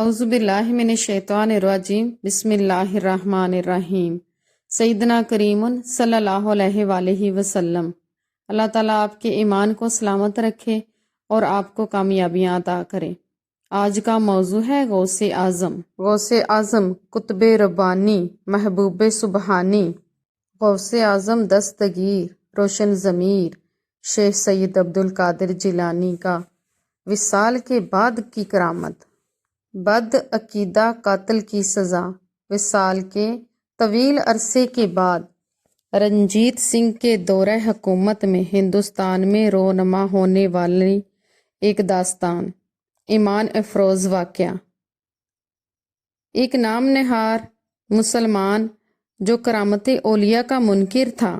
اعوذ باللہ من الشیطان الرجیم بسم اللہ الرحمن الرحیم سیدنا کریم صلی اللہ علیہ وآلہ وسلم۔ اللہ تعالیٰ آپ کے ایمان کو سلامت رکھے اور آپ کو کامیابیاں عطا کرے۔ آج کا موضوع ہے غوث اعظم۔ غوث اعظم قطب ربانی، محبوب سبحانی، غوث اعظم دستگیر روشن ضمیر شیخ سید عبدالقادر جیلانی کا وصال کے بعد کی کرامت۔ بد عقیدہ قاتل کی سزا۔ وصال کے طویل عرصے کے بعد رنجیت سنگھ کے دورہ حکومت میں ہندوستان میں رونما ہونے والی ایک داستان، ایمان افروز واقعہ۔ ایک نام نہار مسلمان جو کرامت اولیاء کا منکر تھا،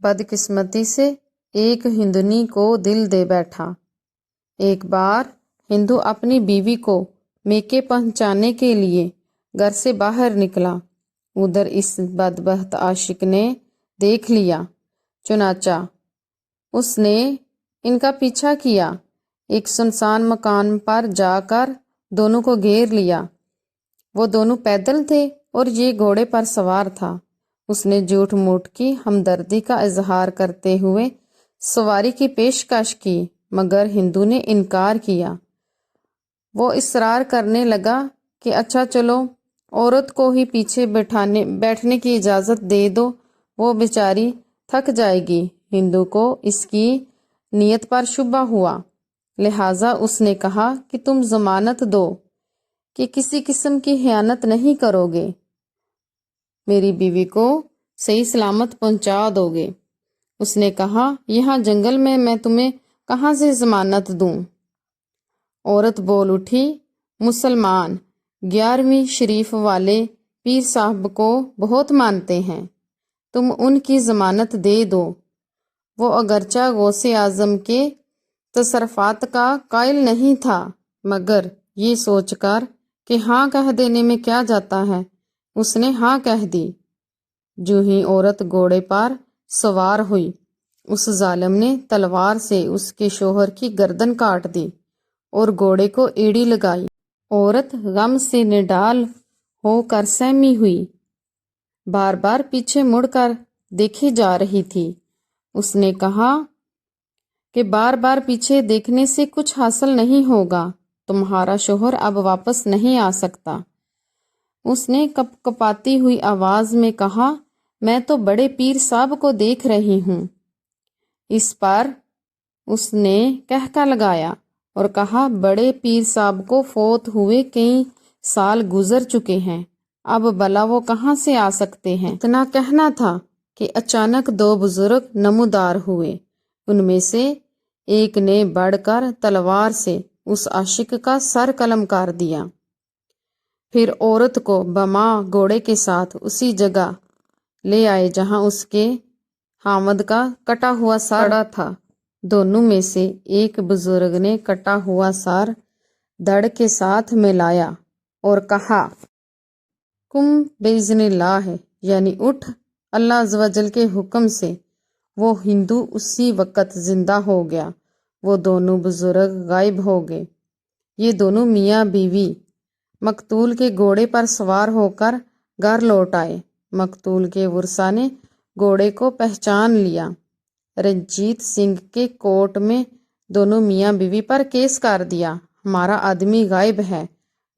بدقسمتی سے ایک ہندونی کو دل دے بیٹھا۔ ایک بار ہندو اپنی بیوی کو میکے پہنچانے کے لیے گھر سے باہر نکلا، ادھر اس بدبخت عاشق نے دیکھ لیا، چنانچہ اس نے ان کا پیچھا کیا، ایک سنسان مکان پر جا کر دونوں کو گھیر لیا۔ وہ دونوں پیدل تھے اور یہ گھوڑے پر سوار تھا۔ اس نے جھوٹ موٹ کی ہمدردی کا اظہار کرتے ہوئے سواری کی پیشکش کی، مگر ہندو نے انکار کیا۔ وہ اصرار کرنے لگا کہ اچھا چلو، عورت کو ہی پیچھے بیٹھنے کی اجازت دے دو، وہ بیچاری تھک جائے گی۔ ہندو کو اس کی نیت پر شبہ ہوا، لہٰذا اس نے کہا کہ تم ضمانت دو کہ کسی قسم کی خیانت نہیں کرو گے، میری بیوی کو صحیح سلامت پہنچا دو گے۔ اس نے کہا، یہاں جنگل میں تمہیں کہاں سے ضمانت دوں؟ عورت بول اٹھی، مسلمان 11ویں شریف والے پیر صاحب کو بہت مانتے ہیں، تم ان کی ضمانت دے دو۔ وہ اگرچہ غوث اعظم کے تصرفات کا قائل نہیں تھا، مگر یہ سوچ کر کہ ہاں کہہ دینے میں کیا جاتا ہے، اس نے ہاں کہہ دی۔ جو ہی عورت گھوڑے پر سوار ہوئی، اس ظالم نے تلوار سے اس کے شوہر کی گردن کاٹ دی اور گھوڑے کو ایڑی لگائی۔ عورت غم سے نڈال ہو کر سہمی ہوئی، بار بار پیچھے مڑ کر دیکھی جا رہی تھی۔ اس نے کہا کہ بار بار پیچھے دیکھنے سے کچھ حاصل نہیں ہوگا، تمہارا شوہر اب واپس نہیں آ سکتا۔ اس نے کپ کپاتی ہوئی آواز میں کہا، میں تو بڑے پیر صاحب کو دیکھ رہی ہوں۔ اس پر اس نے کہکا لگایا اور کہا، بڑے پیر صاحب کو فوت ہوئے کئی سال گزر چکے ہیں، اب بھلا وہ کہاں سے آ سکتے ہیں؟ اتنا کہنا تھا کہ اچانک دو بزرگ نمودار ہوئے، ان میں سے ایک نے بڑھ کر تلوار سے اس عاشق کا سر قلم کر دیا، پھر عورت کو بما گھوڑے کے ساتھ اسی جگہ لے آئے جہاں اس کے خاوند کا کٹا ہوا سر پڑا تھا۔ دونوں میں سے ایک بزرگ نے کٹا ہوا سر دڑ کے ساتھ ملایا اور کہا، کم باذن اللہ، یعنی اٹھ اللہ عز و جل کے حکم سے۔ وہ ہندو اسی وقت زندہ ہو گیا، وہ دونوں بزرگ غائب ہو گئے۔ یہ دونوں میاں بیوی مقتول کے گھوڑے پر سوار ہو کر گھر لوٹ آئے۔ مقتول کے ورثاء نے گھوڑے کو پہچان لیا۔ رنجیت سنگھ کے کورٹ میں دونوں میاں بیوی پر کیس کر دیا، ہمارا آدمی غائب ہے،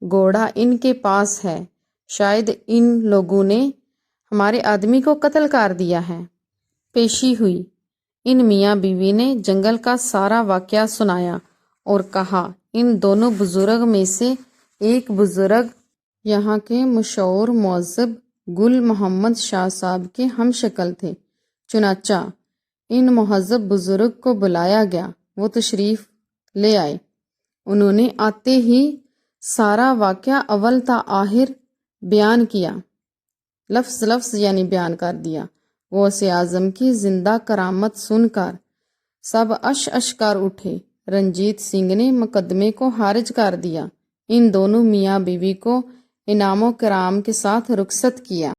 گھوڑا ان کے پاس ہے، شاید ان لوگوں نے ہمارے آدمی کو قتل کر دیا ہے۔ پیشی ہوئی، ان میاں بیوی نے جنگل کا سارا واقعہ سنایا اور کہا، ان دونوں بزرگ میں سے ایک بزرگ یہاں کے مشہور مہذب گل محمد شاہ صاحب کے ہم شکل تھے۔ چنانچہ ان مہذب بزرگ کو بلایا گیا، وہ تشریف لے آئے۔ انہوں نے آتے ہی سارا واقعہ اول تا آخر بیان کیا، لفظ لفظ یعنی بیان کر دیا۔ غوث اعظم کی زندہ کرامت سن کر سب اش کر اٹھے۔ رنجیت سنگھ نے مقدمے کو خارج کر دیا، ان دونوں میاں بیوی کو انعام و کرام کے ساتھ رخصت کیا۔